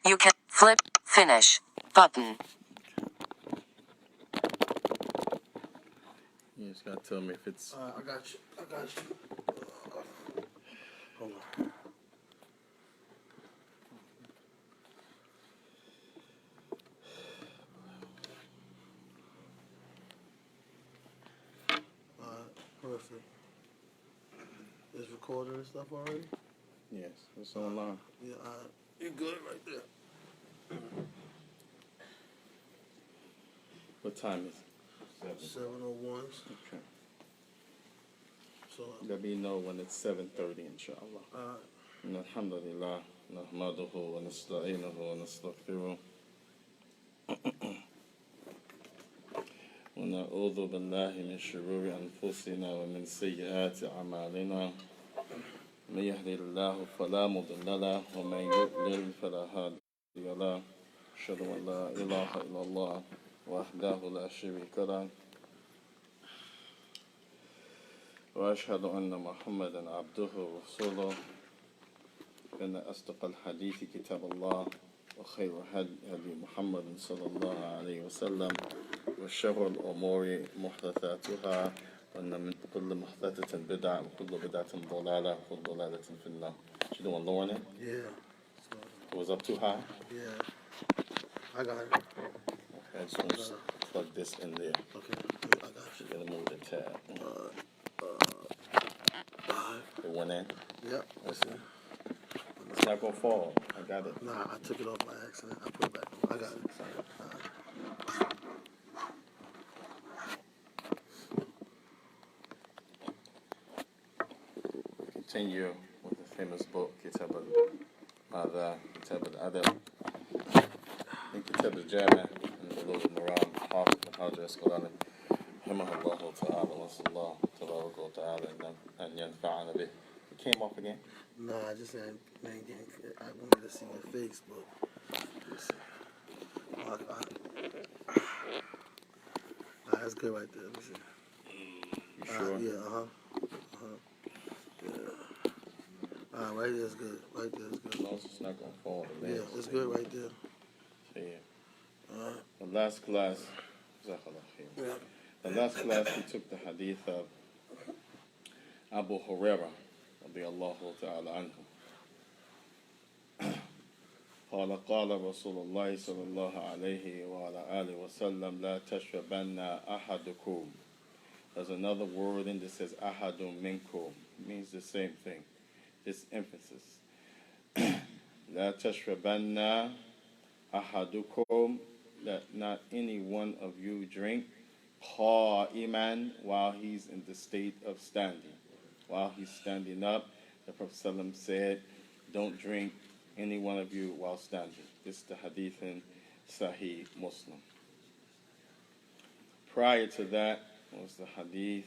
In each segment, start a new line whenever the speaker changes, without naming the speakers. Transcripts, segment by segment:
You can flip, finish, button.
You just gotta tell me if it's...
I got you. Hold on. Perfect. Is recording and stuff already?
Yes, it's online.
Yeah, you're good right there.
What time is it?
7:01.
Okay.
So,
Let me know when it's 7:30, inshallah. Alhamdulillah, nahmaduhu wa nasta'inuhu wa nastaghfiruh. ونعوذ بالله من شرور أنفسنا ومن سيئات أعمالنا من يهدي الله فلا مضل له ومن يضلل فلا هادي له أشهد أن لا إله إلا الله وحده لا شريك له وأشهد أن محمدا عبده ورسوله إن أصدق الحديث كتاب الله وخير هدي محمد صلى الله عليه وسلم وشر الأمور محدثاتها وأن من كل محدثة بدعة وكل بدعة ضلالة وكل ضلالة في النار. You doing lowering it?
yeah. So,
It was up too high?
yeah. I got it.
Okay, I just want to plug this in there.
Okay, I got you.
You gotta move the tab.
Alright.
It went in?
Yep.
Let's see. It's not gonna fall. I got it.
Nah, I took it off by accident. I put it back on. I got it.
Continue with the famous book, Kitaabul, Kitaabul Adab, and Kitaabul Jaami, and the Lord Maram, Hafiz al-Hajj Asqalani, Rahimahullah Ta'ala, wa sallallahu tabaraka wa ta'ala, and yanfa'ana bih. It came off again?
Nah, I just said, man, I wanted to see your face, but let's see. That's good right there. Let me see.
You sure?
Yeah, yeah. Right there is good. Right there is good.
No, it's not going to fall.
Yeah, it's good right there.
Yeah. The last class,
Yeah.
the last class we took the hadith of Abu Hurairah, radiyallahu ta'ala anhu. قال قال رسول الله صلى الله عليه وعلى آله وسلم لا تشربن أحدكم. There's another word in that says أحد منكم. It means the same thing. This emphasis. لا تشربن أحدكم. That not any one of you drink قائما while he's in the state of standing. While he's standing up, the Prophet ﷺ said, don't drink any one of you while standing. This is the hadith in Sahih Muslim. Prior to that was the hadith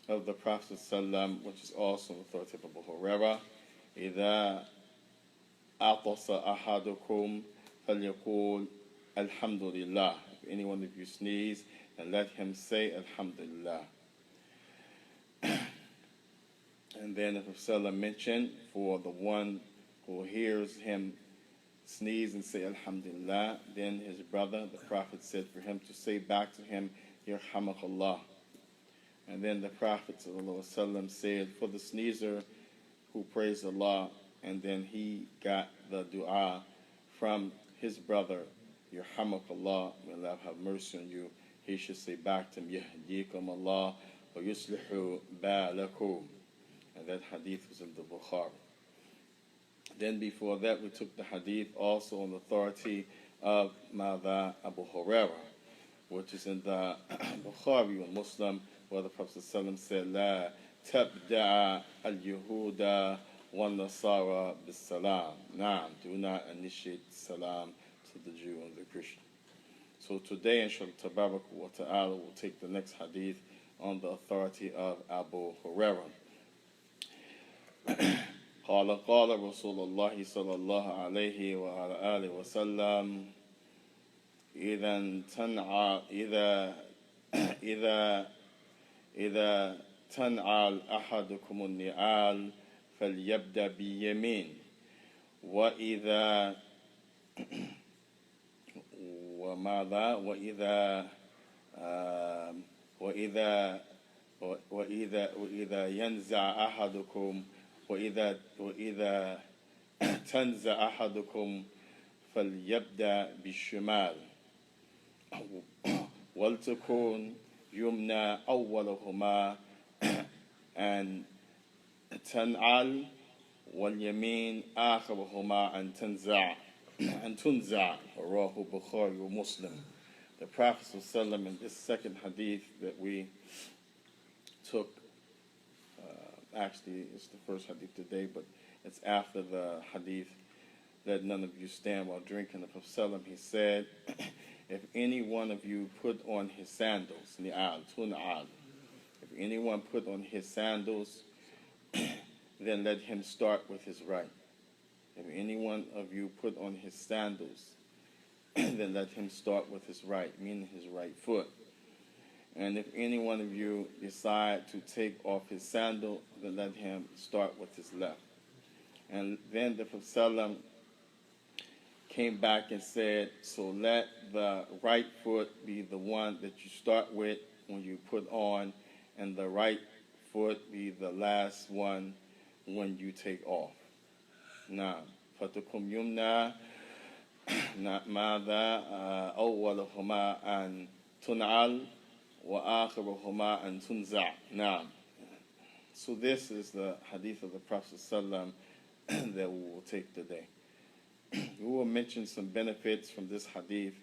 of the Prophet ﷺ, which is also the authority of Abu Hurairah. إِذَا أَعْطَسَ أَحَدُكُمْ فَلْيَقُولْ الْحَمْدُ لِلَّهِ. If any one of you sneeze, and let him say Alhamdulillah. And then the Prophet mentioned for the one who hears him sneeze and say Alhamdulillah, then his brother, the Prophet, said for him to say back to him, Yarhamakallah. And then the Prophet ﷺ said for the sneezer who praised Allah, and then he got the dua from his brother, Yarhamakallah, may Allah have mercy on you. He should say back to him, Yahdikum Allah wa yuslihu ba'lakum. And that hadith was in the Bukhari. Then before that, we took the hadith also on the authority of Mada Abu Hurairah, which is in the Bukhari and Muslim, where the Prophet ﷺ said, La tabda'a al-Yahuda wa-Nasara bis-salam. Naam, do not initiate salam to the Jew and the Christian. So today, inshallah, tabarak wa ta'ala, we'll take the next hadith on the authority of Abu Hurairah. قال قال رسول الله صلى الله عليه وعلى آله وسلم إذا تنعل أحدكم النعال فليبدأ باليمين وإذا وماذا وإذا وإذا ينزع أحدكم وإذا تنزع أحدكم فليبدأ بالشمال ولتكن يمنى أولهما أن تنعل واليمين آخرهما أن تنزع رواه Bukhari or Muslim. The Prophet ﷺ in this second hadith that we took, actually it's the first hadith today, but it's after the hadith, let none of you stand while drinking. The Prophet ﷺ, he said, if any one of you put on his sandals, ni'al, tun'al, if anyone put on his sandals, then let him start with his right. If any one of you put on his sandals, then let him start with his right, meaning his right foot. And if any one of you decide to take off his sandal, then let him start with his left. And then the Prophet ﷺ came back and said, so let the right foot be the one that you start with when you put on, and the right foot be the last one when you take off. Now, fatakum yumna ماذا أولهما أن تنعل وآخرهما أن تنزع. Now, so this is the hadith of the Prophet ﷺ that we will take today. We will mention some benefits from this hadith,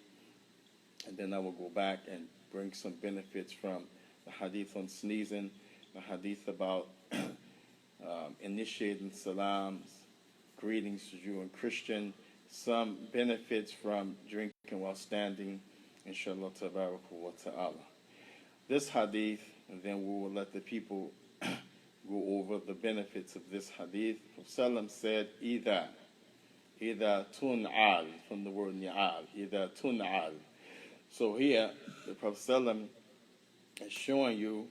and then I will go back and bring some benefits from the hadith on sneezing, the hadith about initiating salams, greetings to Jew and Christian, some benefits from drinking while standing, inshallah tabaraka wa ta'ala. This hadith, and then we will let the people go over the benefits of this hadith. Prophet said, Ida tun'al, from the word ni'al, Ida tun'al. So here, the Prophet is showing you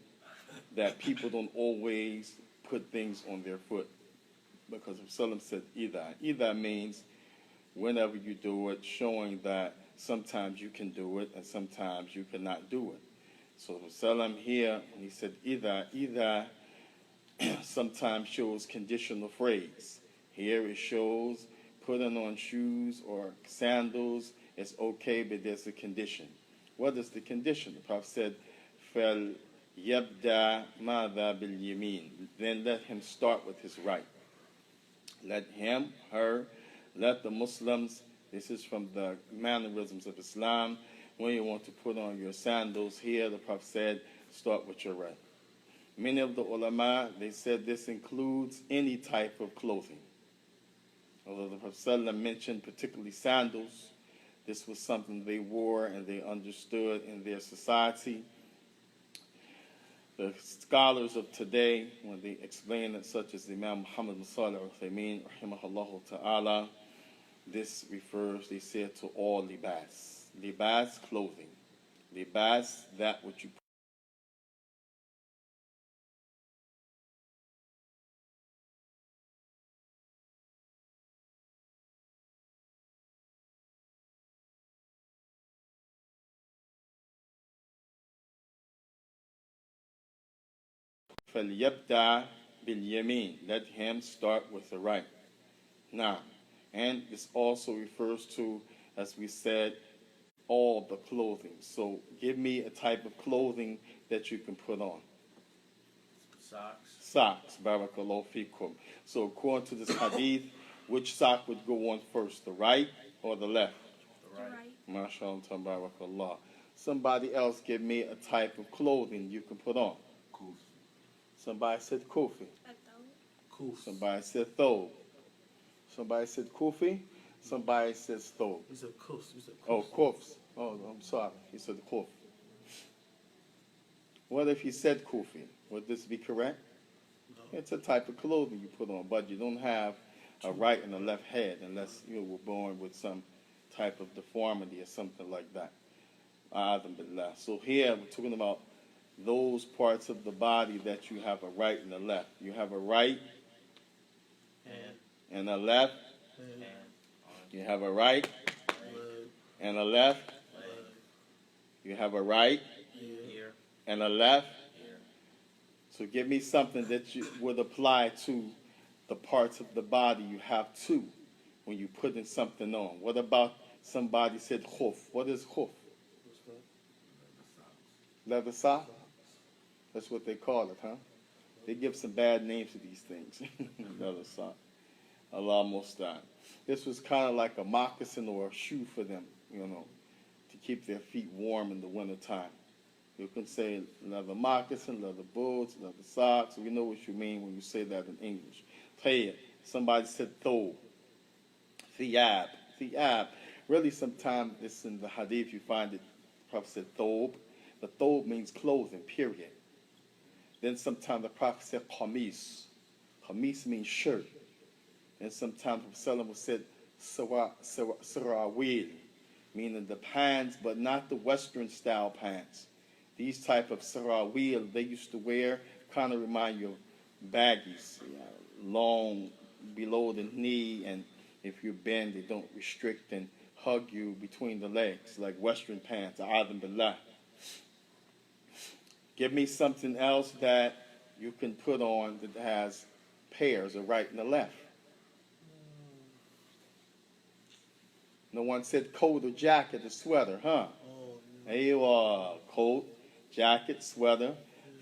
that people don't always put things on their foot, because Prophet said Ida. Ida means whenever you do it, showing that sometimes you can do it and sometimes you cannot do it. So Prophet here, when he said Ida sometimes shows conditional phrase. Here it shows putting on shoes or sandals is okay, but there's a condition. What is the condition? The Prophet said, "Fel yabda ma'da bil yamin." Then let him start with his right. Let him, her, let the Muslims. This is from the mannerisms of Islam. When you want to put on your sandals, here the Prophet said, start with your right. Many of the ulama, they said this includes any type of clothing. Although the Prophet mentioned particularly sandals, this was something they wore and they understood in their society. The scholars of today, when they explain it, such as Imam Muhammad bin Salih al-Uthaymeen, rahimahullah ta'ala, this refers, they said, to all libas. Libas, clothing. Libas, that which you فَلْيَبْدَعْ بِالْيَمِينِ. Let him start with the right. Now, and this also refers to, as we said, all the clothing. So give me a type of clothing that you can put on.
Socks.
Socks, barakallahu fikum. So according to this hadith, which sock would go on first, the right or the left?
The right.
MashaAllah, tabarakallah. Somebody else give me a type of clothing you can put on.
Kufi.
Somebody said kufi.
Kufi.
Somebody said thobe. Somebody said kufi. Somebody says thobe.
He said kufs.
Oh, kufs. Oh, I'm sorry. He said kuf. What if he said kufi? Would this be correct?
No.
It's a type of clothing you put on, but you don't have a right and a left head unless you were born with some type of deformity or something like that. So here we're talking about those parts of the body that you have a right and a left. You have a right and a left.
hand,
You have a right
leg,
and a left.
leg,
You have a right
ear,
and a left.
ear.
So give me something that you would apply to the parts of the body you have two when you're putting something on. What about somebody said khuf? What is khuf?
what's that?
Leather sock? That's what they call it, huh? They give some bad names to these things. Leather sock. Allah Mustaan. This was kind of like a moccasin or a shoe for them, to keep their feet warm in the wintertime. You can say leather moccasin, leather boots, leather socks. We know what you mean when you say that in English. Tayyib. Somebody said thob. Thiyab. Thiyab. Really, sometimes it's in the hadith you find it. The Prophet said thob. The thob means clothing, period. Then sometimes the Prophet said qamis. Qamis means shirt. And sometimes the Prophet said sarawil, meaning the pants, but not the Western style pants. These type of sarawil they used to wear kind of remind you of baggies, long below the knee, and if you bend, they don't restrict and hug you between the legs like Western pants. A'adhan billah. Give me something else that you can put on that has pairs, a right and a left. No one said coat or jacket or sweater, huh?
Oh,
There you are. Coat, jacket, sweater.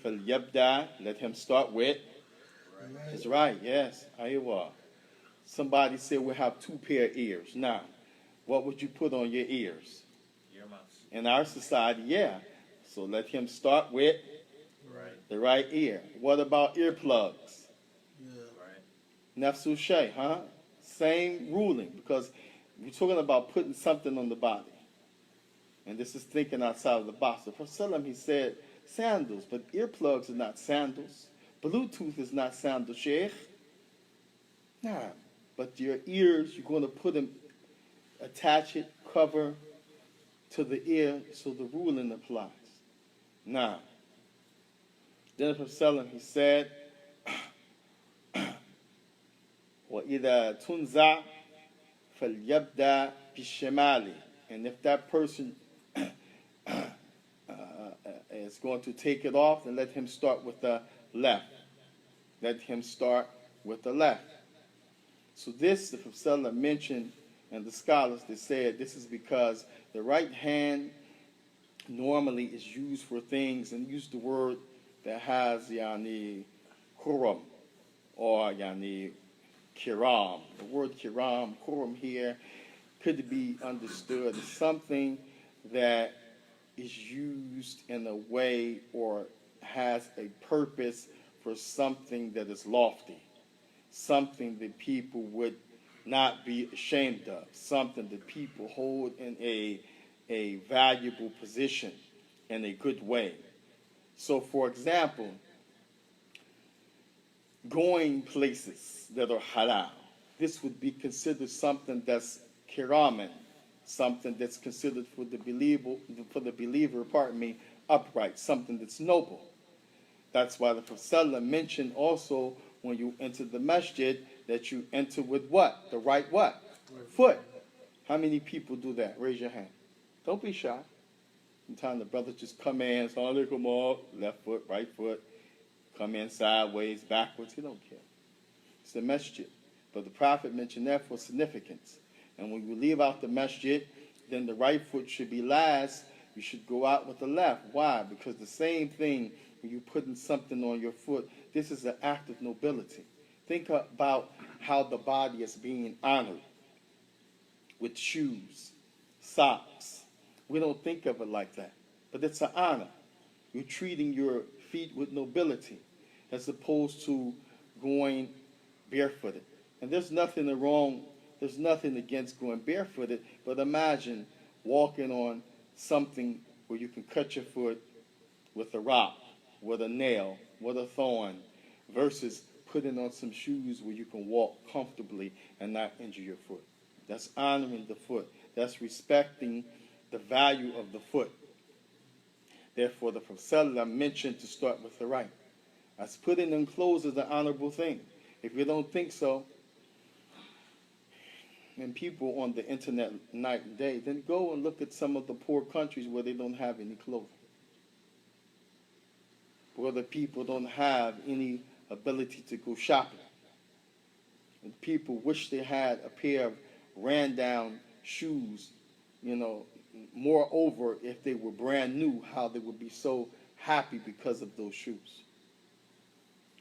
فَلْيَبْدَأْ. Let him start with. That's right, yes. There you are. Somebody said we have two pair of ears. Now, what would you put on your ears?
Earmuffs.
In our society, yeah. So let him start with
Right.
the right ear. What about earplugs?
yeah.
Right.
Nafsu shay, huh? Same ruling, because you're talking about putting something on the body. And this is thinking outside of the box. The Prophet he said sandals, but earplugs are not sandals. Bluetooth is not sandals, Shaikh. Nah, but your ears, you're going to put them, attach it, cover to the ear, so the ruling applies. Now, then the Prophet he said, وَإِذَا تُنْزَعْ فَلْيَبْدَأْ بِالشِّمَالِ. And if that person is going to take it off, then let him start with the left. Let him start with the left. So this, the Prophet mentioned, and the scholars, they said this is because the right hand normally is used for things, and use the word that has yani kuram or yani kiram. The word kiram, kuram here could be understood as something that is used in a way or has a purpose for something that is lofty, something that people would not be ashamed of, something that people hold in a valuable position in a good way. So, for example, going places that are halal, this would be considered something that's kiraman, something that's considered for the believer, upright, something that's noble. That's why the Prophet mentioned also when you enter the masjid that you enter with what? The right what? Foot. How many people do that? Raise your hand. Don't be shy. Sometimes the brothers just come in, come off, left foot, right foot, come in sideways, backwards. He don't care. It's the masjid. But the Prophet mentioned that for significance. And when you leave out the masjid, then the right foot should be last. You should go out with the left. Why? Because the same thing when you're putting something on your foot, this is an act of nobility. Think about how the body is being honored with shoes, socks. We don't think of it like that. But it's an honor. You're treating your feet with nobility as opposed to going barefooted. And there's nothing against going barefooted, but imagine walking on something where you can cut your foot with a rock, with a nail, with a thorn, versus putting on some shoes where you can walk comfortably and not injure your foot. That's honoring the foot. That's respecting the value of the foot. Therefore, the Prophet mentioned to start with the right. As putting on clothes is an honorable thing. If you don't think so, and people on the internet night and day, then go and look at some of the poor countries where they don't have any clothing, where the people don't have any ability to go shopping. And people wish they had a pair of ran down shoes, you know. Moreover, if they were brand new, how they would be so happy because of those shoes.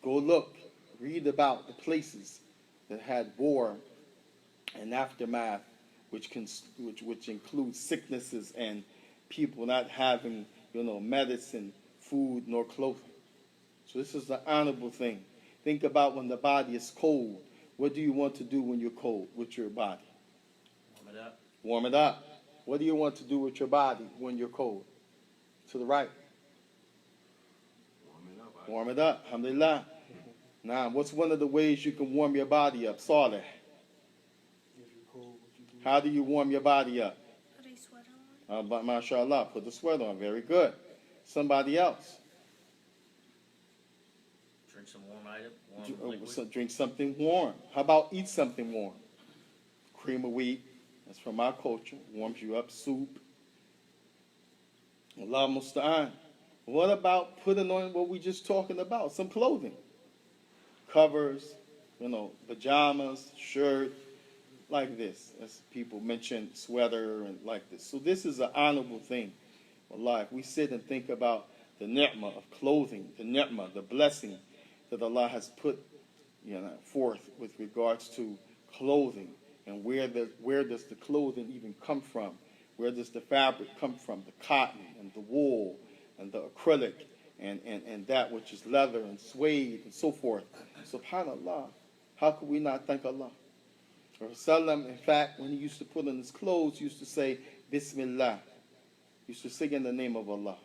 Go look, read about the places that had war and aftermath, which includes sicknesses and people not having, medicine, food, nor clothing. So this is an honorable thing. Think about when the body is cold. What do you want to do when you're cold with your body?
Warm it up.
Warm it up. What do you want to do with your body when you're cold? To the right. Warm it up. Alhamdulillah. Now, what's one of the ways you can warm your body up? Saleh. How do you warm your body up?
Put a sweater on.
MashaAllah. Put the sweater on. Very good. Somebody else.
Drink some warm item. Warm liquid.
Drink something warm. How about eat something warm? Cream of wheat. That's from our culture. Warms you up. Soup. Allah musta'an. What about putting on what we just talking about? Some clothing. Covers, pajamas, shirt, like this. As people mention, sweater and like this. So this is an honorable thing. Allah, if we sit and think about the ni'mah of clothing, the ni'mah, the blessing that Allah has put forth with regards to clothing, and where does the clothing even come from? Where does the fabric come from? The cotton and the wool and the acrylic and that which is leather and suede and so forth. SubhanAllah. How could we not thank Allah? Rasulullah, in fact, when he used to put on his clothes, he used to say, Bismillah. He used to sing in the name of Allah.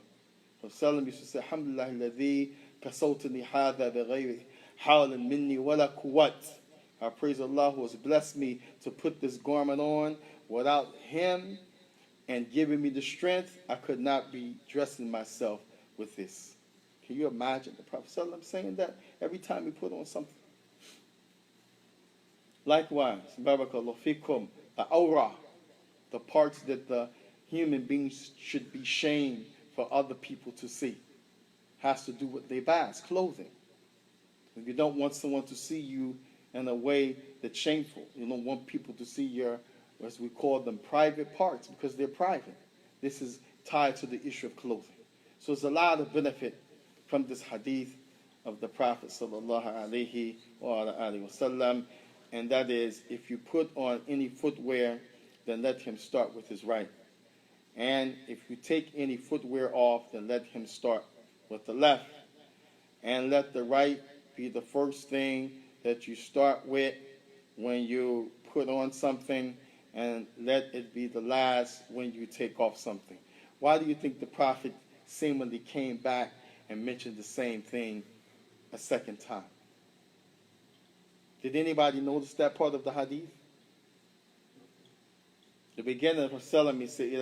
Rasulullah used to say, Alhamdulillah, alladhi kasawtani hadha bighayri hawlin minni wala quwwat. I praise Allah who has blessed me to put this garment on. Without him and giving me the strength, I could not be dressing myself with this. Can you imagine the Prophet ﷺ saying that every time he put on something? Likewise, Barakallahu fikum, the awrah, the parts that the human beings should be shamed for other people to see, has to do with libas, clothing. If you don't want someone to see you in a way that's shameful, you don't want people to see your, as we call them, private parts, because they're private. This is tied to the issue of clothing. So there's a lot of benefit from this hadith of the Prophet sallallahu alaihi wasallam, and that is, if you put on any footwear, then let him start with his right. And if you take any footwear off, then let him start with the left. And let the right be the first thing that you start with when you put on something, and let it be the last when you take off something. Why do you think the Prophet seemingly came back and mentioned the same thing a second time? Did anybody notice that part of the hadith? The beginning of Rasulullah said,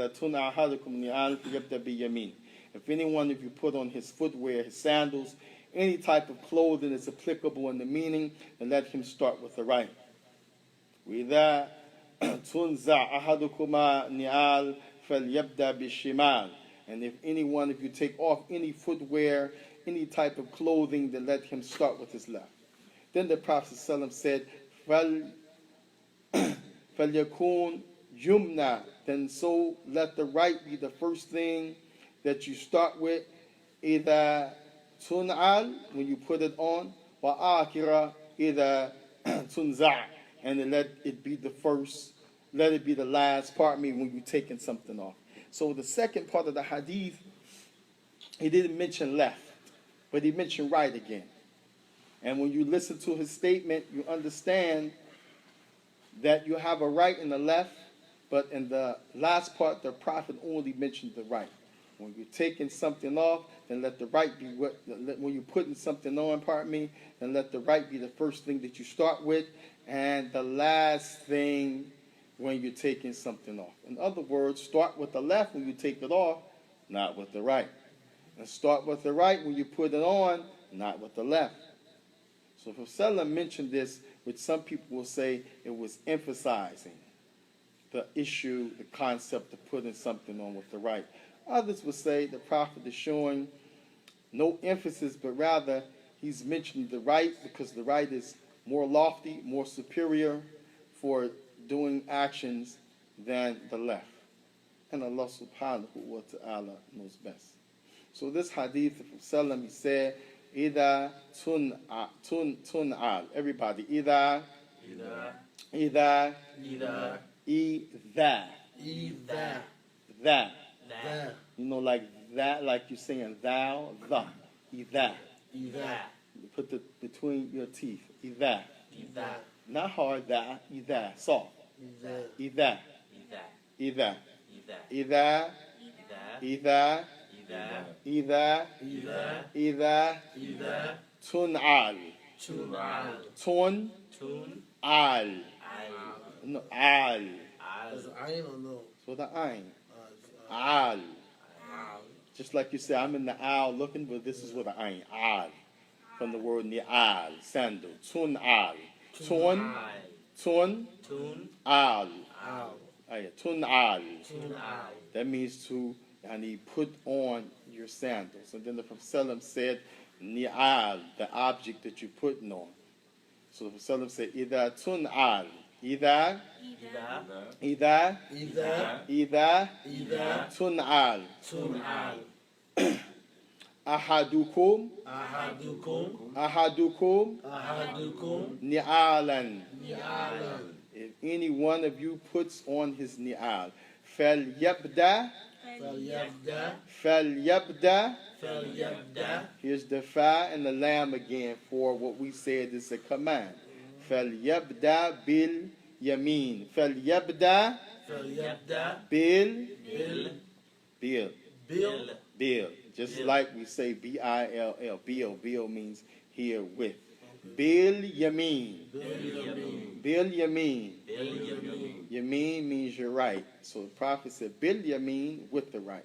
if any one of you put on his footwear, his sandals, any type of clothing is applicable in the meaning, then let him start with the right. وَإِذَا تُنْزَعْ أَحَدُكُمَا نِعَالْ فَلْيَبْدَأْ بِالشِّمَالِ. And if any one of you take off any footwear, any type of clothing, then let him start with his left. Then the Prophet ﷺ said, فَلْيَكُونْ يُمْنَى. Then so let the right be the first thing that you start with. إِذَا تُنْعَالْ, when you put it on, وَآخِرَ إِذَا تُنْزَعْ. And then let it be the first, let it be the last part, when you're taking something off. So the second part of the hadith, he didn't mention left, but he mentioned right again. And when you listen to his statement, you understand that you have a right and a left, but in the last part, the Prophet only mentioned the right. When you're taking something off, then let the right be what, when you're putting something on, then let the right be the first thing that you start with, and the last thing when you're taking something off. In other words, start with the left when you take it off, not with the right. And start with the right when you put it on, not with the left. So if Rasulullah mentioned this, which some people will say it was emphasizing, the issue, the concept of putting something on with the right. Others would say the Prophet is showing no emphasis, but rather he's mentioning the right because the right is more lofty, more superior for doing actions than the left. And Allah subhanahu wa ta'ala knows best. So this hadith of Sallam, he said, Ida tun'al. Everybody, Ida. Ida. That. You know, like that, like you're saying thou, the. Ida. You put the between your teeth. Ida. Not hard, that. Ida. Soft. Ida. Ida. Ida. Ida. Tun'al. Tun'al. No, al.
Is it ayin or no?
So the ayn. Al. Just like you say, I'm in the al looking, but this is with the ayn. Al. From the word ni'al, sandal. Tun'al. Tun. Al. Tun'al. That means to put on your sandals. And then the Prophet ﷺ said, ni'al, the object that you're putting on. So the Prophet ﷺ said, Ida tun'al. Ida tun'al. Ahadukum ni'alan. If any one of you puts on his ni'al, falyabda. Here's the fa and the lam again for what we said is a command. Falyabda bil yamin. Falyabda bil. Just like we say B-I-L-L. Bil means here with. Bil yamin. Yamin means you're right. So the Prophet said, Bil yamin, with the right.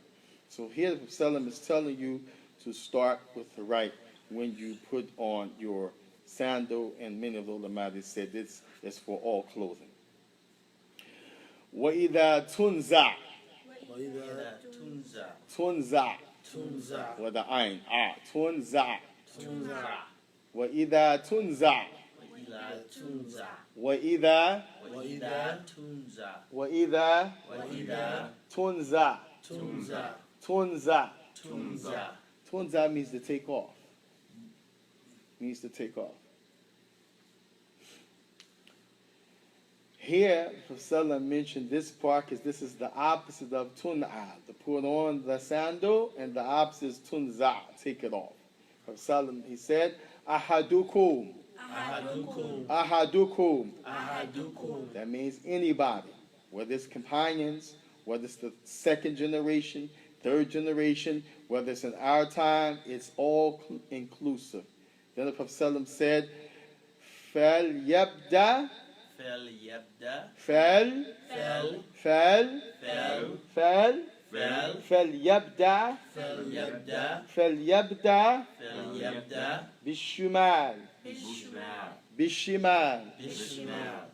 So here the Prophet is telling you to start with the right when you put on your sandal, and many of the ulama said this is for all clothing. وَإِذَا تُنْزَعْ. With the ayn. Tunza. وَإِذَا تُنْزَعْ. وَإِذَا Tunza means to take off. Here, Prophet mentioned this part because this is the opposite of tun'al, to put on the sandal, and the opposite is tunza, take it off. Prophet he said, Ahadukum. That means anybody, whether it's companions, whether it's the second generation, third generation, whether it's in our time, it's all inclusive. Then the Prophet said, فَلْيَبْدَأ بالشمال.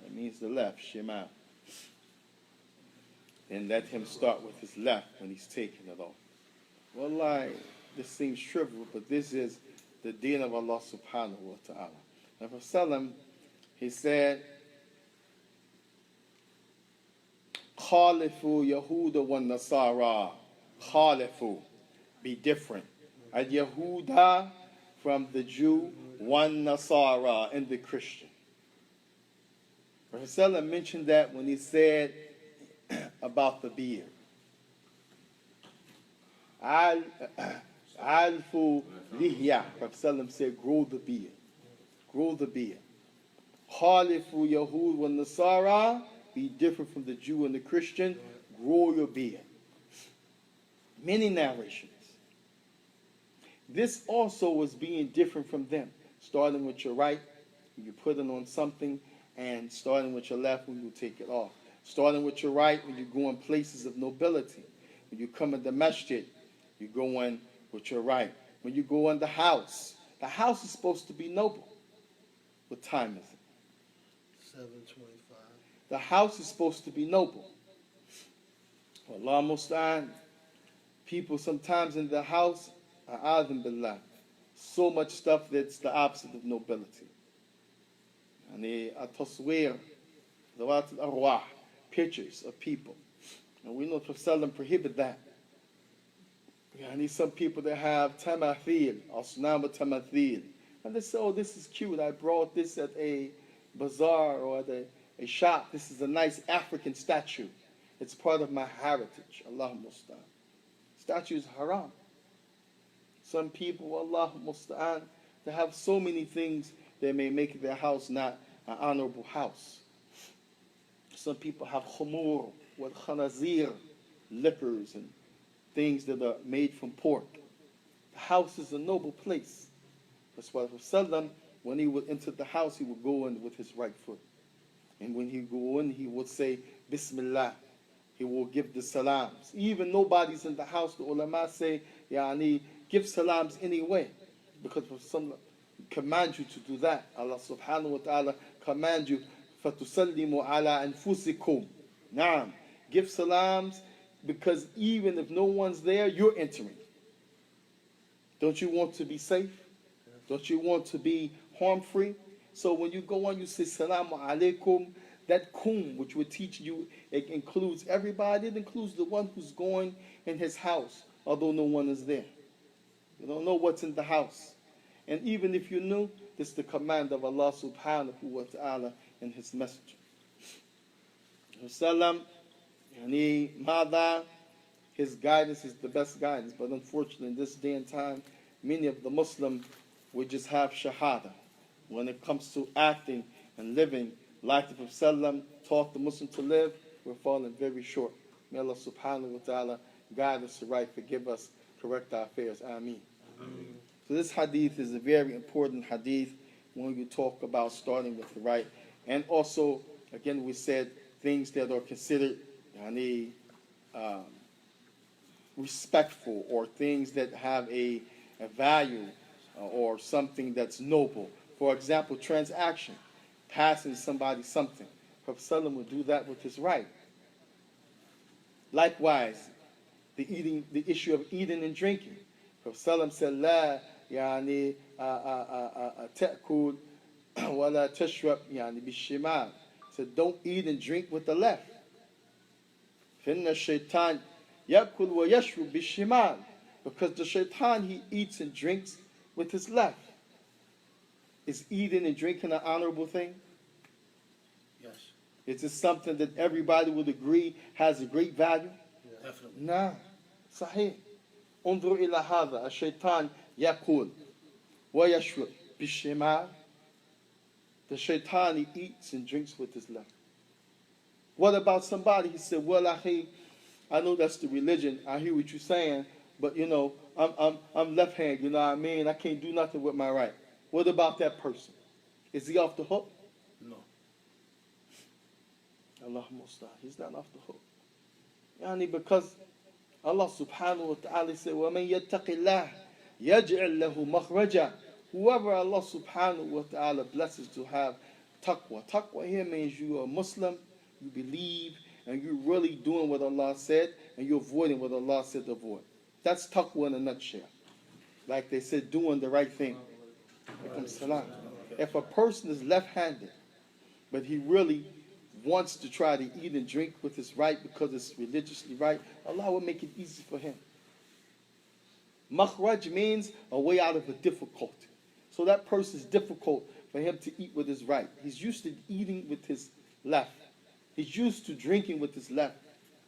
That means the left, shimal. And let him start with his left when he's taking it off. Wallahi, this seems trivial, but this is the deen of Allah subhanahu wa ta'ala. And for Sallam, he said, Khalifu Yahuda wa Nasara. Khalifu, be different. Al Yahuda from the Jew, one Nasara and the Christian. Prophet Sallam mentioned that when he said about the beard. Alfu lihya. Prophet Sallam said, grow the beard. Khalifu Yahud wa Nasara, be different from the Jew and the Christian, grow your beard. Many narrations. This also was being different from them. Starting with your right, when you put it on something, and starting with your left when you take it off. Starting with your right when you go in places of nobility. When you come in the masjid, you go in with your right. When you go in the house is supposed to be noble. What time is it?
725.
The house is supposed to be noble. Allah musta'an. People sometimes in the house, a'adhim billah, so much stuff that's the opposite of nobility. Yani at-taswir, zawat al-arwah, pictures of people. And we know Prophet prohibit that. Yani some people that have tamathil, asnam tamathil. And they say, oh, this is cute. I brought this at a bazaar or at a shop. This is a nice African statue. It's part of my heritage. Allah musta'an. Statue is haram. Some people, Allah musta'an, they have so many things that may make their house not an honorable house. Some people have khumur, with khanazir, liquors and things that are made from pork. The house is a noble place. That's why Rasulullah, when he would enter the house, he would go in with his right foot. And when he go in, he would say, Bismillah. He will give the salams. Even nobody's in the house, the ulama say, Yani, give salams anyway. Because Rasulullah command you to do that. Allah subhanahu wa ta'ala command you, فَتُسَلِّمُوا عَلَىٰ أَنفُسِكُمْ. Naam. Give salams because even if no one's there, you're entering. Don't you want to be safe? Don't you want to be harm-free? So when you go on, you say, Salamu alaikum. That kum, which would teach you, it includes everybody. It includes the one who's going in his house, although no one is there. You don't know what's in the house. And even if you knew, this is the command of Allah subhanahu wa ta'ala and his messenger. Rasulullah, yani mada, his guidance is the best guidance. But unfortunately, in this day and time, many of the Muslims would just have shahada. When it comes to acting and living like the Prophet taught the Muslim to live, we're falling very short. May Allah subhanahu wa ta'ala guide us to right, forgive us, correct our affairs. Ameen. So this hadith is a very important hadith when you talk about starting with the right. And also, again, we said things that are considered respectful, or things that have a value, or something that's noble. For example, transaction, passing somebody something. Prophet would do that with his right. Likewise, the issue of eating and drinking. Prophet said, La yani ta'kul wa la tashrab yani bishimal. Said, don't eat and drink with the left. Finna shaitan yakul wa yashrub bishimal. Because the shaitan, he eats and drinks with his left. Is eating and drinking an honorable thing?
Yes.
Is it something that everybody would agree has a great value?
Yeah. Definitely.
Nah. Sahih. انظر إلى هذا الشيطان يأكل ويشرب بالشمال. The shaitan, he eats and drinks with his left. What about somebody? He said, well, I know that's the religion. I hear what you're saying, but you know, I'm left-handed. You know what I mean? I can't do nothing with my right. What about that person? Is he off the hook?
No.
Allah musta'an. He's not off the hook. Yani because Allah subhanahu wa ta'ala said, وَمَنْ يَتَّقِ اللَّهِ يَجْعِلْ لَهُ مَخْرَجًا. Whoever Allah subhanahu wa ta'ala blesses to have taqwa. Taqwa here means you are a Muslim, you believe, and you're really doing what Allah said, and you're avoiding what Allah said to avoid. That's taqwa in a nutshell. Like they said, doing the right thing. If a person is left-handed, but he really wants to try to eat and drink with his right because it's religiously right, Allah will make it easy for him. Makhraj means a way out of a difficulty. So that person is difficult for him to eat with his right. He's used to eating with his left. He's used to drinking with his left.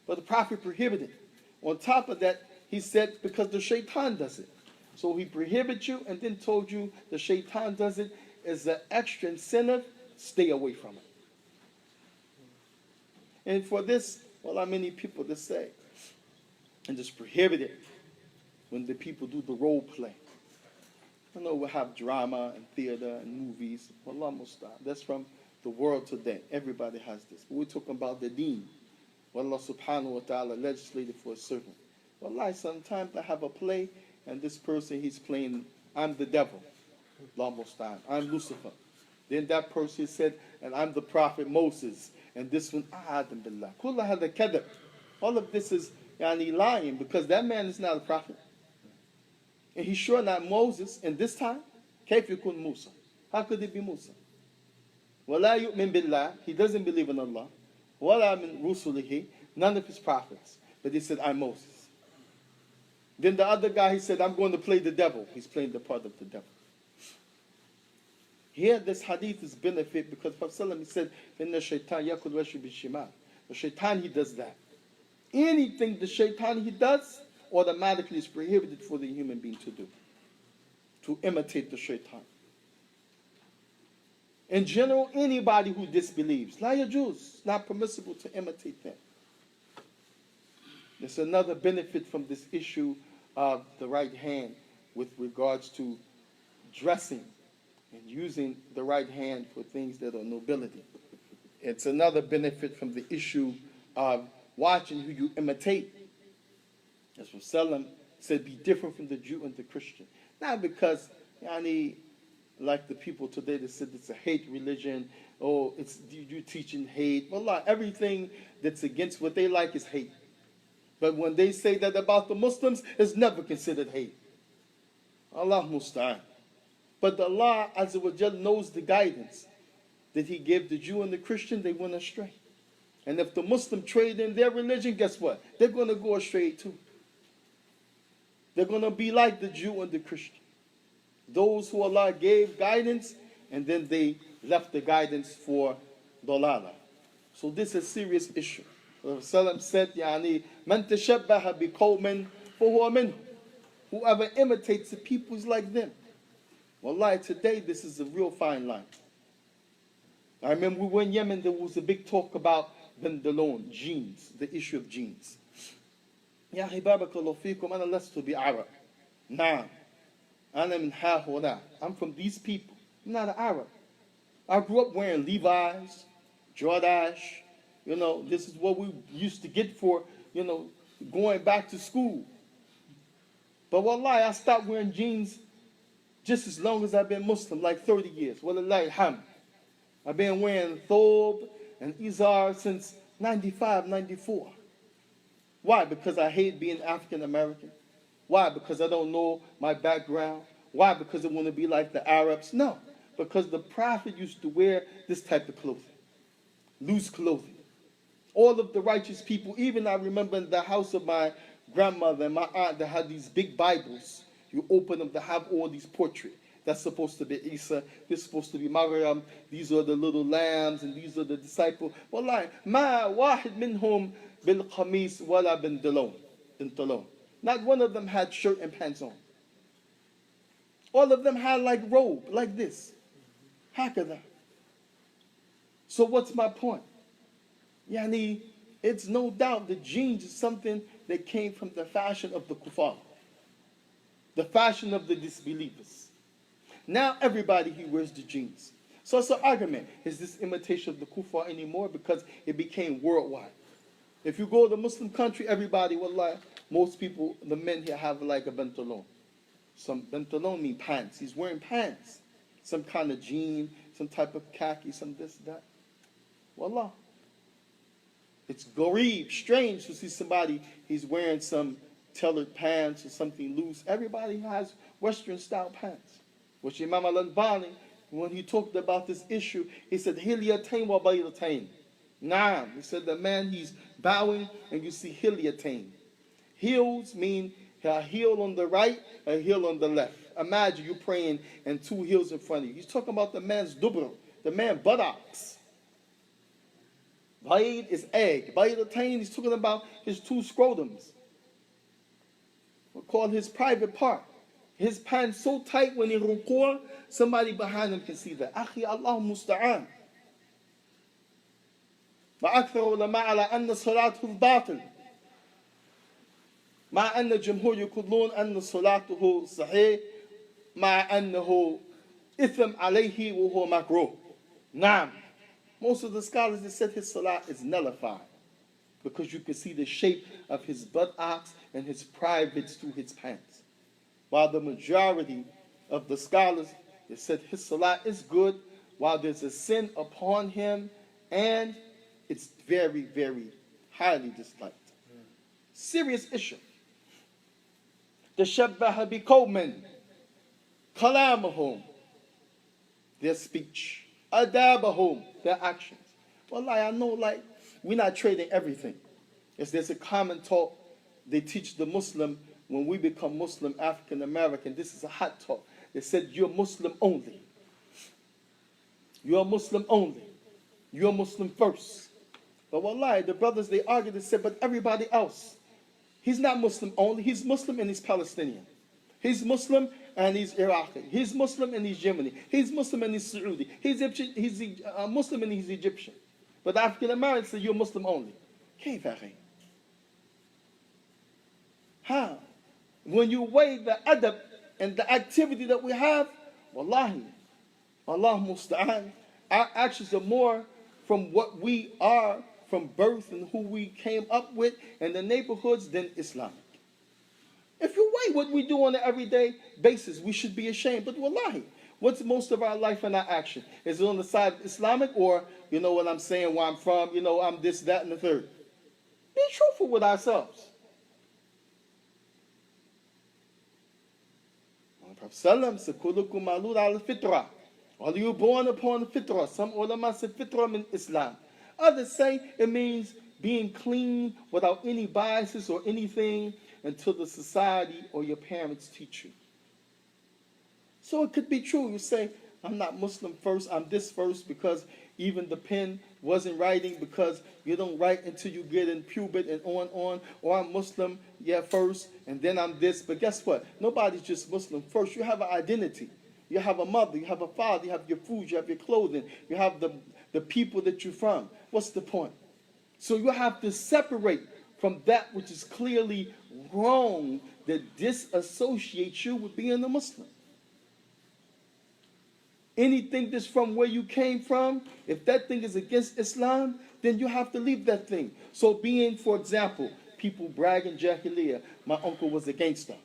But the Prophet prohibited. On top of that, he said because the shaitan does it. So he prohibited you and then told you the shaitan does it as an extra incentive, stay away from it. And for this, well, many people that say, and just prohibit it when the people do the role play. I know we have drama and theater and movies. Wallah musta'an. That's from the world today. Everybody has this. But we're talking about the deen. Allah subhanahu wa ta'ala legislated for a servant. Wallah, sometimes I have a play and this person, he's playing, I'm the devil. Allah musta'an. I'm Lucifer. Then that person said, and I'm the prophet Moses. And this one, Adam billah. Kulla hada kadab. All of this is lying, because that man is not a prophet. And he's sure not Moses. And this time, كيف يكون Musa? How could it be Musa? ولا يؤمن بالله. He doesn't believe in Allah. ولا من رسله. None of his prophets. But he said, I'm Moses. Then the other guy, he said, I'm going to play the devil. He's playing the part of the devil. Here, this hadith is benefit because Prophet said, "Inna shaitan yakul washri bishimal." The shaitan, he does that. Anything the shaitan he does, automatically is prohibited for the human being to do. To imitate the shaitan. In general, anybody who disbelieves, la yajuz, not permissible to imitate them. There's another benefit from this issue of the right hand with regards to dressing and using the right hand for things that are nobility. It's another benefit from the issue of watching who you imitate. As Rasulullah said, be different from the Jew and the Christian. Not because, like the people today that said it's a hate religion, or it's you teaching hate. Wallah, everything that's against what they like is hate. But when they say that about the Muslims, it's never considered hate. Allah musta'an. But Allah Azza wa Jal knows the guidance that He gave the Jew and the Christian. They went astray. And if the Muslim trade in their religion, guess what? They're going to go astray too. They're going to be like the Jew and the Christian. Those who Allah gave guidance, and then they left the guidance for dalala. So this is a serious issue. Rasulullah said, "Man tashabbaha biqawmin fahuwa minhum." Whoever imitates the people is like them. Wallahi, today this is a real fine line. I remember we were in Yemen, there was a big talk about bandalon, jeans, the issue of jeans. Ya barakallahu feekum, ana lastu bi Arab. Nah, ana min ha-huna. I'm from these people. I'm not an Arab. I grew up wearing Levi's, Jordache. This is what we used to get for, going back to school. But wallahi, I stopped wearing jeans just as long as I've been Muslim, like 30 years. Wallahi alhamd. I've been wearing thob and izar since 95, 94. Why? Because I hate being African American. Why? Because I don't know my background. Why? Because I want to be like the Arabs. No. Because the Prophet used to wear this type of clothing. Loose clothing. All of the righteous people, even I remember in the house of my grandmother and my aunt, that had these big Bibles. You open them to have all these portraits. That's supposed to be Isa. This is supposed to be Maryam. These are the little lambs, and these are the disciples. Wallahi, ma wahid minhum bil qamis wala bintalon. Not one of them had shirt and pants on. All of them had like robe, like this. Hakada. So what's my point? It's no doubt the jeans is something that came from the fashion of the kuffar. The fashion of the disbelievers. Now everybody he wears the jeans. So it's an argument. Is this imitation of the kuffar anymore? Because it became worldwide. If you go to a Muslim country, everybody will lie. Most people, the men here have like a bentalon. Some bentalon mean pants. He's wearing pants. Some kind of jean, some type of khaki, some this, that. Wallah. It's gharib, strange to see somebody, he's wearing some tailored pants or something loose. Everybody has Western style pants. Which Imam al-Albani, when he talked about this issue, he said, Hilyatain wa baylatain. Naam. He said the man, he's bowing and you see hilyatain. Heels mean a heel on the right, a heel on the left. Imagine you praying and two heels in front of you. He's talking about the man's dubr, the man's buttocks. Bayd is egg. Baylatain, he's talking about his two scrotums. We'll call his private part. His pants so tight when he ruku', somebody behind him can see that. Akhi, Allah musta'an. وأكثر علماء على أن صلاته باطل مع أن الجمهور يقولون أن صلاته صحيح مع أنه إثم عليه وهو مكروه. نعم. Most of the scholars have said his salah is nullified because you can see the shape of his buttocks and his privates through his pants. While the majority of the scholars have said his salah is good, while there's a sin upon him, and it's very, very highly disliked. Serious issue. Tashabbaha biqawmin, kalamahum, their speech, adabahum, their actions. Well, I know, like, we're not trading everything. If there's a common talk they teach the Muslim when we become Muslim African American, this is a hot talk. They said, you're Muslim only. You're Muslim only. You're Muslim first. But wallahi, the brothers, they argued and said, but everybody else, he's not Muslim only. He's Muslim and he's Palestinian. He's Muslim and he's Iraqi. He's Muslim and he's Yemeni. He's Muslim and he's Saudi. He's Muslim and he's Egyptian. But African Americans say, you're Muslim only. كيف يا أخي? How? When you weigh the adab and the activity that we have, wallahi, Allah musta'an, our actions are more from what we are from birth and who we came up with and the neighborhoods than Islamic. If you weigh what we do on an everyday basis, we should be ashamed. But wallahi, what's most of our life and our action? Is it on the side of Islamic, or, you know what I'm saying, where I'm from, you know, I'm this, that, and the third? Be truthful with ourselves. Prophet said, "Kullukum mawlud al-fitra." Are you born upon the fitrah? Some ulama say fitrah in Islam. Others say it means being clean without any biases or anything until the society or your parents teach you. So it could be true. You say, I'm not Muslim first, I'm this first, because even the pen wasn't writing, because you don't write until you get in puberty and on. Or I'm Muslim, yeah, first, and then I'm this. But guess what? Nobody's just Muslim first. You have an identity. You have a mother, you have a father, you have your food, you have your clothing, you have the people that you're from. What's the point? So you have to separate from that which is clearly wrong that disassociates you with being a Muslim. Anything that's from where you came from, if that thing is against Islam, then you have to leave that thing. So being, for example, people bragging Jahiliyyah, my uncle was a gangster.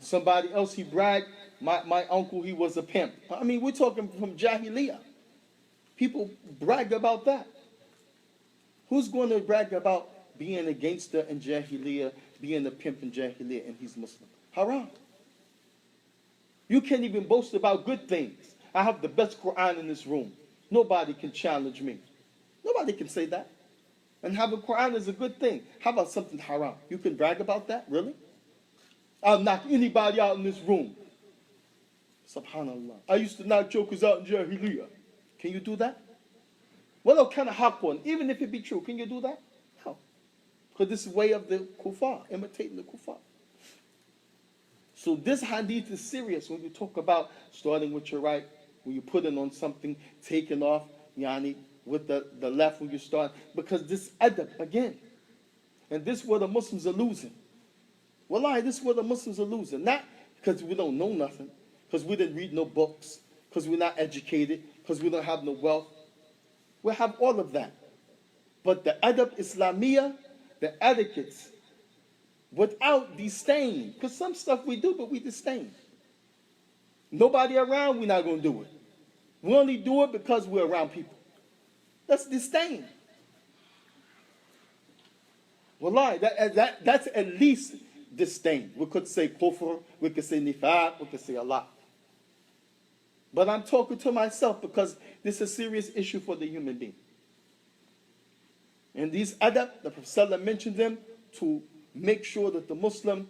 Somebody else, he bragged, my uncle, he was a pimp. I mean, we're talking from Jahiliyyah. People brag about that. Who's going to brag about being a gangster in Jahiliyyah, being a pimp in Jahiliyyah, and he's Muslim? Haram. You can't even boast about good things. I have the best Quran in this room. Nobody can challenge me. Nobody can say that. And having Quran is a good thing. How about something haram? You can brag about that? Really? I'll knock anybody out in this room. Subhanallah. I used to knock jokers out in Jahiliyyah. Can you do that? What kind of haqqun? Even if it be true, can you do that? No. Because this is way of the kuffar, imitating the kuffar. So this hadith is serious when you talk about starting with your right, when you put it on something, taking off, yani, with the left when you start. Because this adab, again, and this is where the Muslims are losing. Wallahi, this is where the Muslims are losing. Not because we don't know nothing, because we didn't read no books, because we're not educated, because we don't have no wealth. We have all of that. But the adab Islamiyah, the etiquettes, without disdain, because some stuff we do, but we disdain. Nobody around, we're not going to do it. We only do it because we're around people. That's disdain. Wallahi, that's at least disdain. We could say kufr, we could say nifaq, we could say Allah. But I'm talking to myself because this is a serious issue for the human being. And these adab, the Prophet mentioned them to make sure that the Muslim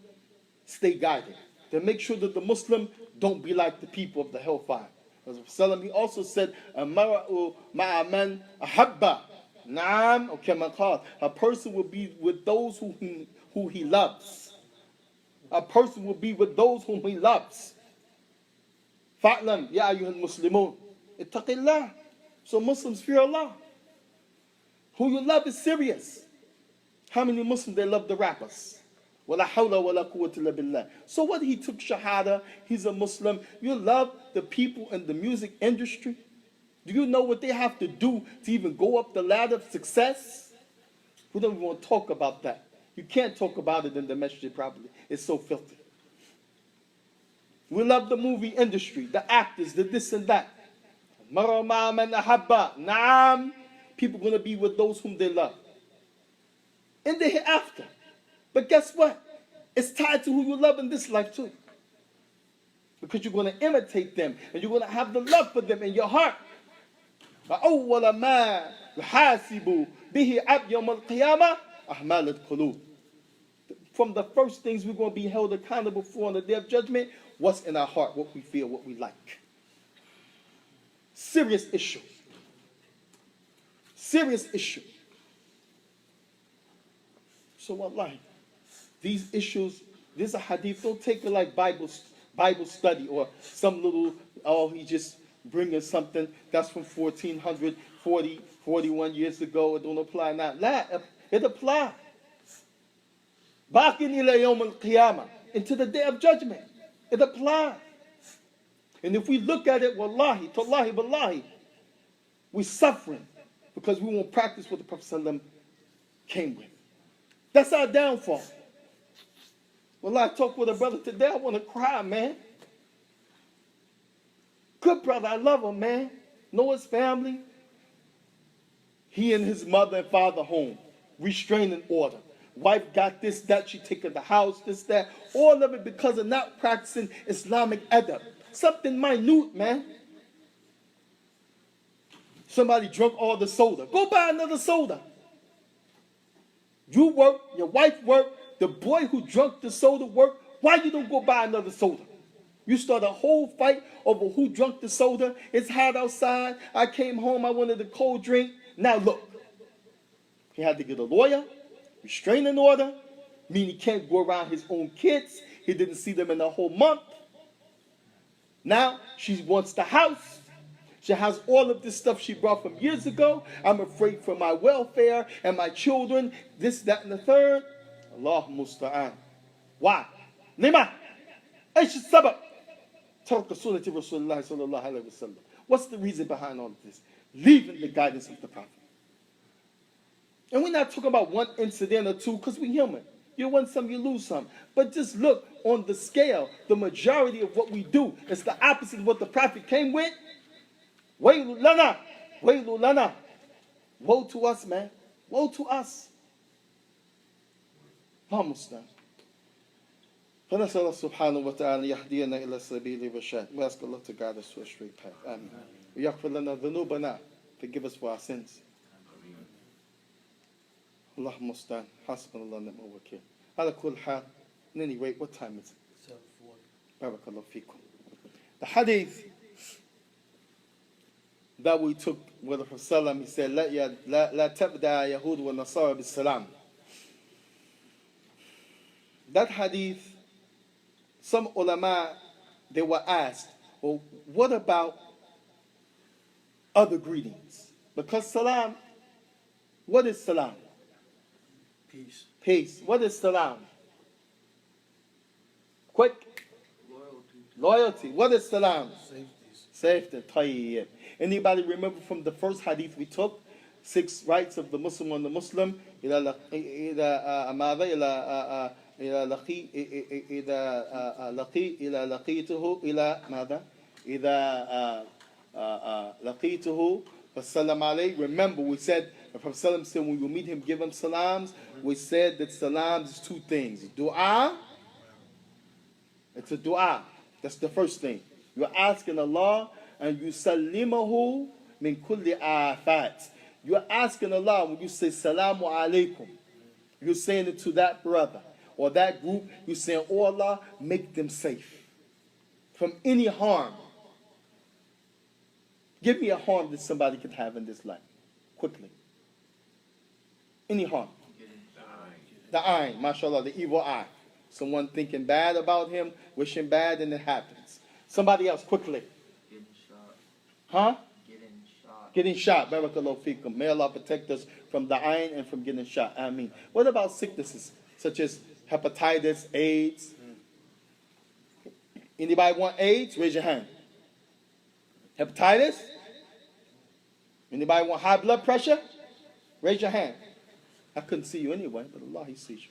stay guided. To make sure that the Muslim don't be like the people of the hellfire. As the Prophet, he also said, "Amara'u ma'aman ahabba." Naam, or kama qala. A person will be with those who he loves. A person will be with those whom he loves. Fa'lam ya ayyuhal muslimun. Ittaqillah. So Muslims fear Allah. Who you love is serious. How many Muslims, they love the rappers? Wala hawla wala quwwata illa billah. So what, he took shahada, he's a Muslim. You love the people in the music industry? Do you know what they have to do to even go up the ladder of success? We don't even want to talk about that. You can't talk about it in the masjid properly. It's so filthy. We love the movie industry, the actors, the this and that. Mara ma man ahabba. Naam. People going to be with those whom they love. In the hereafter. But guess what? It's tied to who you love in this life too. Because you're going to imitate them. And you're going to have the love for them in your heart. فَأَوَّلَ مَا يُحَاسِبُ بِهِ عَبْدٌ يَوْمَ الْقِيَامَةِ أَعْمَالُ الْقُلُوبِ. From the first things we're going to be held accountable for on the day of judgment, what's in our heart, what we feel, what we like. Serious issue. Serious issue. So wallahi, these issues, this is a hadith, don't take it like Bible study or some little, oh, he just bringing something that's from 41 years ago. It don't apply now. La, it applies. Baqin ila yawm al-qiyamah, into the day of judgment. It applies. And if we look at it, wallahi, tallahi, wallahi, we're suffering because we won't practice what the Prophet ﷺ came with. That's our downfall. Wallahi, I talked with a brother today, I want to cry, man. Good brother, I love him, man. Know his family. He and his mother and father home. Restraining order. Wife got this, that, she taking the house, this, that. All of it because of not practicing Islamic adab. Something minute, man. Somebody drunk all the soda. Go buy another soda. You work, your wife work, the boy who drunk the soda work. Why you don't go buy another soda? You start a whole fight over who drunk the soda. It's hot outside. I came home, I wanted a cold drink. Now look. He had to get a lawyer, restraining order, meaning he can't go around his own kids. He didn't see them in a whole month. Now she wants the house. She has all of this stuff she brought from years ago. I'm afraid for my welfare and my children, this, that, and the third. Allah musta'an. Why? Lima. Aish sabab. Tarka sunnati Rasulullah sallallahu alayhi wa sallam. What's the reason behind all of this? Leaving the guidance of the Prophet. And we're not talking about one incident or two because we're human. You win some, you lose some. But just look on the scale. The majority of what we do is the opposite of what the Prophet came with. Waylu lana. Waylu lana. Woe to us, man. Woe to us. Almost done. فنسأل الله سبحانه وتعالى يهدينا إلى سبيل الرشاد. We ask Allah to guide us to a straight path. Amen. ويغفر لنا ذنوبنا. Forgive us for our sins. اللهم استعان حسبنا الله ونعم الوكيل. على كل حال, in any rate, what time is it? 7:40. Barakallahu feekum. The hadith that we took with the Prophet, he said, لا تبدأ يهود والنصارى بالسلام. That hadith, some ulama, they were asked, well, what about other greetings? Because salam, what is salam?
Peace.
Peace. What is salam? Quick. Loyalty. What is salam? Safety. Tayyib. Anybody remember from the first hadith we took? 6 rights of the Muslim on the Muslim. إذا لقيته فسلم عليه. Remember, we said, the Prophet said, when you meet him, give him salams. We said that salams is 2 things. Dua. It's a dua. That's the first thing. You're asking Allah, and you sallimahu min kulli afat. You're asking Allah when you say salamu alaikum. You're saying it to that brother or that group. You're saying, oh Allah, make them safe from any harm. Give me a harm that somebody could have in this life. Quickly. Any harm. The eye, mashallah, the evil eye. Someone thinking bad about him, wishing bad, and it happens. Somebody else, quickly.
Getting shot.
Huh?
Getting shot.
Getting shot. Barakallahu feekum. May Allah protect us from the eye and from getting shot. Ameen. What about sicknesses such as hepatitis, AIDS? Anybody want AIDS? Raise your hand. Hepatitis? Anybody want high blood pressure? Raise your hand. I couldn't see you anyway, but Allah, He sees you.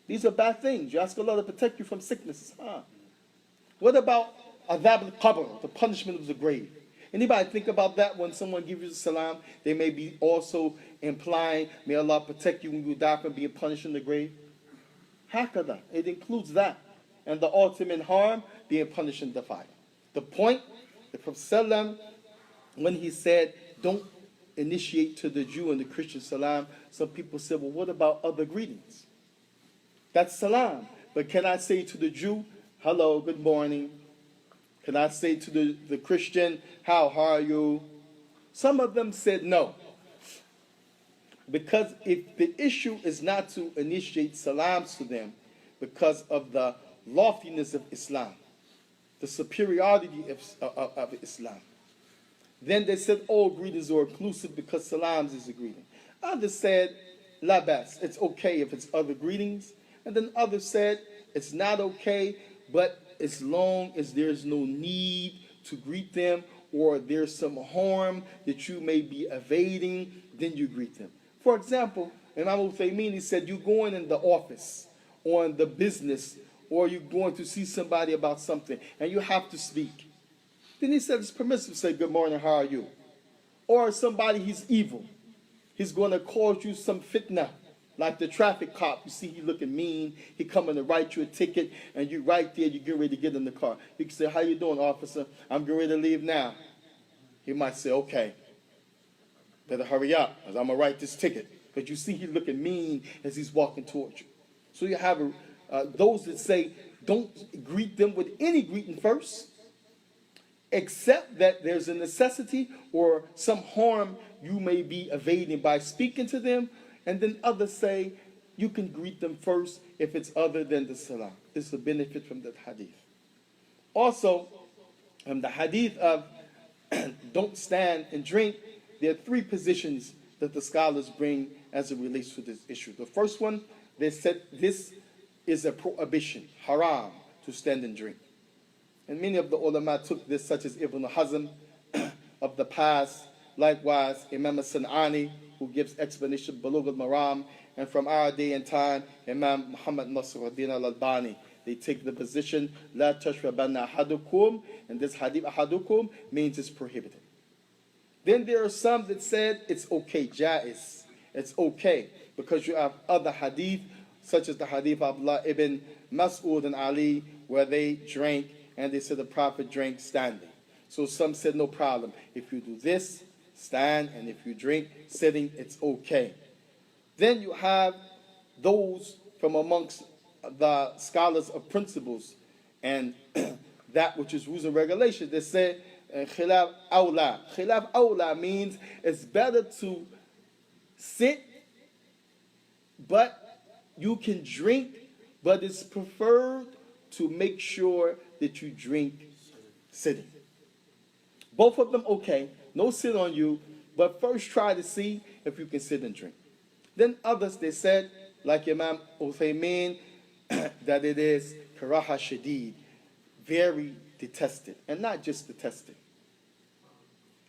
These are bad things. You ask Allah to protect you from sicknesses. Huh? What about adhab al-qabr, the punishment of the grave? Anybody think about that when someone gives you the salam? They may be also implying, may Allah protect you when you die from being punished in the grave. Hakada, it includes that. And the ultimate harm, being punished in the fire. The point, the Prophet ﷺ, when he said, don't initiate to the Jew and the Christian salam, some people said, well, what about other greetings? That's salam. But can I say to the Jew, hello, good morning? Can I say to the Christian, how are you? Some of them said no. Because if the issue is not to initiate salams to them because of the loftiness of Islam, the superiority of Islam, then they said all greetings are inclusive because salams is a greeting. Others said, la bas, it's okay if it's other greetings. And then others said, it's not okay, but as long as there's no need to greet them or there's some harm that you may be evading, then you greet them. For example, Imam Uthaymeen, he said, you're going in the office or in the business or you're going to see somebody about something and you have to speak. Then he said it's permissible to say, good morning, how are you? Or somebody, he's evil. He's going to cause you some fitna. Like the traffic cop, you see he looking mean, he coming to write you a ticket, and you right there, you get ready to get in the car. You can say, how you doing, officer? I'm getting ready to leave now. He might say, okay, better hurry up, because I'm going to write this ticket. Because you see he looking mean as he's walking towards you. So you have those that say, don't greet them with any greeting first, except that there's a necessity or some harm you may be evading by speaking to them. And then others say, you can greet them first if it's other than the salam. This is a benefit from that hadith. Also, the hadith of don't stand and drink, there are three positions that the scholars bring as it relates to this issue. The first one, they said this is a prohibition, haram, to stand and drink. And many of the ulama took this, such as Ibn Hazm of the past, likewise Imam al-San'ani, who gives explanation Bulugh al-Maram, and from our day and time, Imam Muhammad Nasruddin al-Albani. They take the position, La tashrabanna ahadukum, and this hadith ahadukum means it's prohibited. Then there are some that said it's okay, jaiz. It's okay, because you have other hadith, such as the hadith of Abdullah ibn Mas'ud and Ali, where they drank, and they said the Prophet drank standing. So some said no problem. If you do this, stand, and if you drink sitting, it's okay. Then you have those from amongst the scholars of principles and that which is rules and regulations. They say khilaf awla. Khilaf awla means it's better to sit, but you can drink, but it's preferred to make sure that you drink sitting. Both of them okay. No sit on you, but first try to see if you can sit and drink. Then others, they said, like Imam Uthaymeen, that it is karaha shadid, very detested, and not just detested.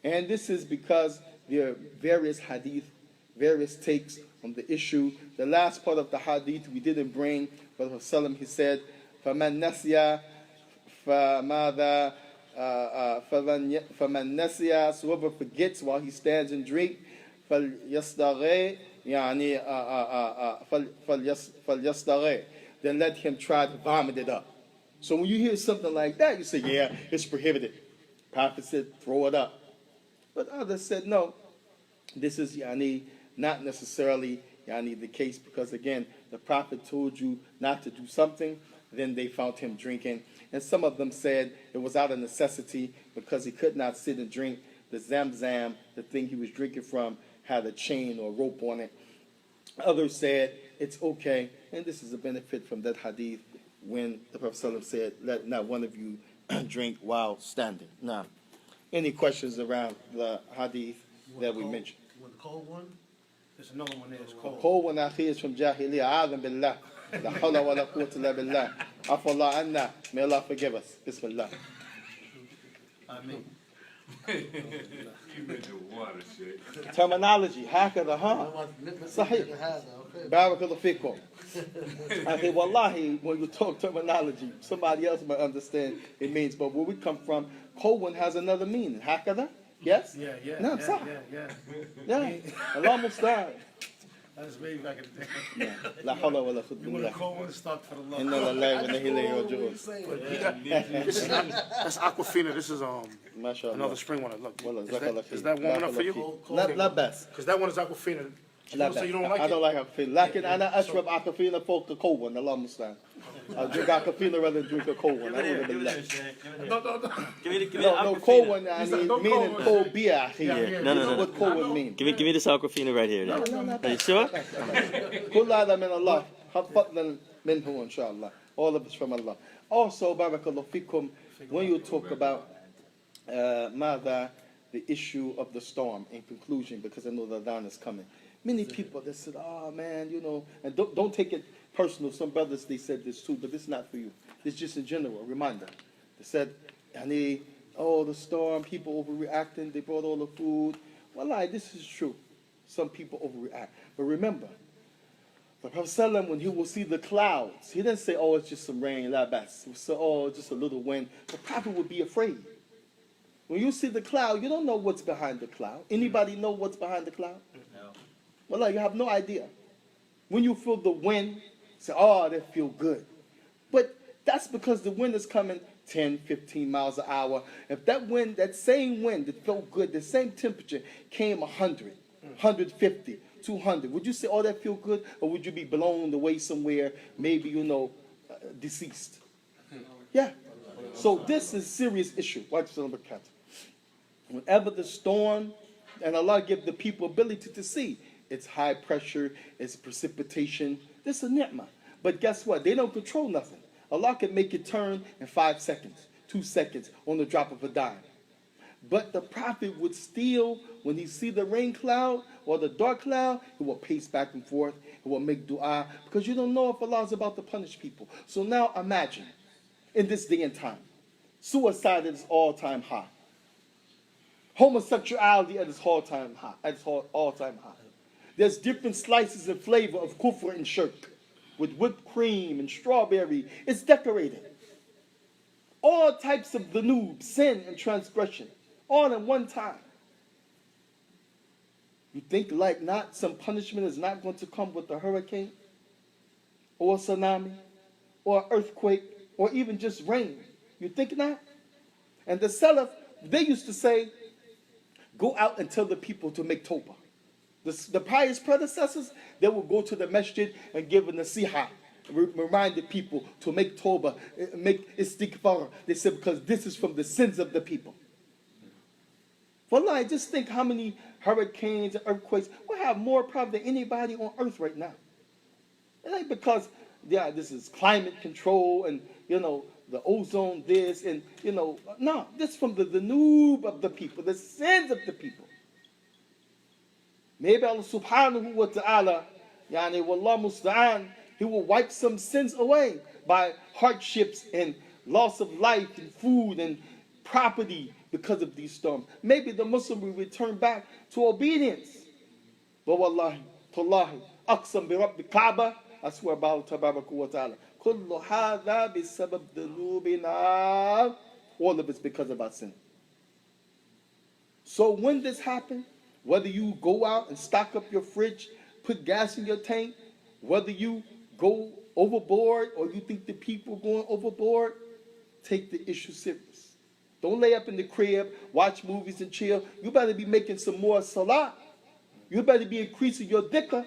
And this is because there are various hadith, various takes on the issue. The last part of the hadith we didn't bring, but Rasulullah, he said, فَمَنْ نَسْيَا فَمَاذَا فَمَنْ نَسِيَا, so whoever forgets while he stands and drinks, فَلْيَسْتَغِي, فَلْيَسْتَغِي, then let him try to vomit it up. So when you hear something like that, you say, yeah, it's prohibited. Prophet said, throw it up. But others said, no, this is not necessarily the case, because again, the Prophet told you not to do something, then they found him drinking. And some of them said it was out of necessity because he could not sit and drink. The zamzam, the thing he was drinking from, had a chain or rope on it. Others said it's okay, and this is a benefit from that hadith when the Prophet ﷺ said, let not one of you drink while standing. Now, any questions around the hadith that we mentioned?
You want the cold one? There's another one that's cold.
The cold one is from Jahiliyyah. A'adhan billah. La hawla wa la quwwata illa billah. Afa Allah anna. May Allah forgive us. Bismillah.
Ameen.
You meant the water, Shaikh.
Terminology. Hakada, huh? Sahih. Barakallahu fikum. I say, wallahi, when you talk terminology, somebody else might understand it means, but where we come from, Kowan has another meaning. Hakada? Yes?
Yeah.
Yeah. Allah Musta'an.
That's way back in the day.
Yeah. La hawla wa la quwwata
You want
illa
to call one stock for the law.
Inna lillahi wa inna ilayhi raji'un.
That's Aquafina. This is
MashaAllah.
another spring one. Look,
Wallah,
is that warm enough for you?
Not best.
Because that one is Aquafina.
Not
So
best.
you don't like
I
it?
don't like Aquafina. Lakin ana ashrab Aquafina fawq al-Kowan. Allah Musta'an. I'll drink Aquafina rather than drink a cold one. No, cold one, I mean, meaning cold beer.
Yeah. No.
What cold one mean?
Give me this Aquafina right here.
No,
Are you sure?
كل هذا من الله فضلا منه إن شاء الله. All of it's from Allah. Also, barakallahu fikum, when you talk about mother, the issue of the storm in conclusion, because I know the Adhan is coming. Many people that said, "Oh man, you know," and don't take it personal. Some brothers they said this too, but this is not for you. This is just in general. A reminder. They said, "Honey, oh the storm, people overreacting. They brought all the food." Well, this is true. Some people overreact, but remember, the Prophet ﷺ, when he will see the clouds, he didn't say, "Oh, it's just some rain, la bas." He would say, "Oh, just a little wind." The Prophet would be afraid. When you see the cloud, you don't know what's behind the cloud. Anybody know what's behind the cloud? No. Well, you have no idea. When you feel the wind, say, "Oh, that feel good." But that's because the wind is coming 10, 15 miles an hour. If that wind, that same wind that felt good, the same temperature came 100, 150, 200, would you say, "Oh, that feel good"? Or would you be blown away somewhere, maybe, deceased? Yeah. So this is a serious issue. Whenever the storm, and Allah give the people ability to see, it's high pressure, it's precipitation, this is a ni'mah. But guess what? They don't control nothing. Allah can make it turn in 5 seconds, 2 seconds, on the drop of a dime. But the Prophet would still, when he see the rain cloud or the dark cloud, he will pace back and forth, he will make dua, because you don't know if Allah is about to punish people. So now imagine, in this day and time, suicide at its all-time high. Homosexuality at its all-time high. There's different slices and flavor of kufr and shirk, with whipped cream and strawberry. It's decorated. All types of dhunub, sin and transgression, all in one time. You think like not some punishment is not going to come with a hurricane, or a tsunami, or an earthquake, or even just rain? You think not? And the Salaf, they used to say, go out and tell the people to make tawbah. The pious predecessors, they would go to the masjid and give a nasiha, remind the people to make tawbah, make istighfar. They said, because this is from the sins of the people. Wallahi, just think how many hurricanes and earthquakes. We have more problem than anybody on earth right now. It ain't because, this is climate control and, the ozone this and, no, this from the dhunub of the people, the sins of the people. Maybe Allah subhanahu wa ta'ala, wallah musta'an, He will wipe some sins away by hardships and loss of life and food and property because of these storms. Maybe the Muslim will return back to obedience. But wallahi, tallahi, aqsam bi rabbi Kaaba, I swear by Allah tabaraka wa ta'ala, kullu hadha bi sabab dhunubina. All of it's because of our sin. So when this happens, whether you go out and stock up your fridge, put gas in your tank, whether you go overboard or you think the people going overboard, take the issue serious. Don't lay up in the crib, watch movies and chill. You better be making some more salah. You better be increasing your dhikr.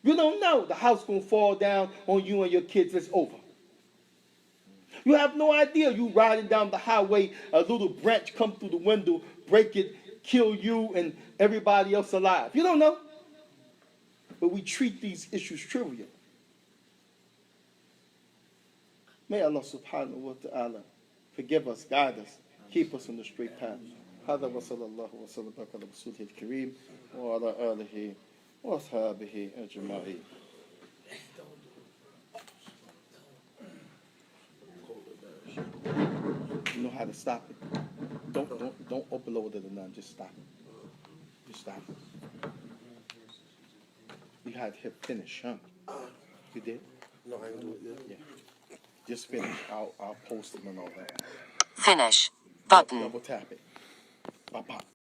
You don't know. The house going to fall down on you and your kids. It's over. You have no idea. You riding down the highway, a little branch come through the window, break it, kill you and everybody else alive. You don't know. But we treat these issues trivial. May Allah subhanahu wa ta'ala forgive us, guide us, keep us on the straight path. هذا وصلى الله وسلم على رسوله الكريم وعلى آله وأصحابه أجمعين. You know how to stop it. Don't overload it or nothing. Just stop. Just stop. You had to hit finish, huh? You did?
No, I didn't do it yet.
Yeah. Just finish. I'll post them and all that.
Finish. Button.
Double tap it. Pop, pop.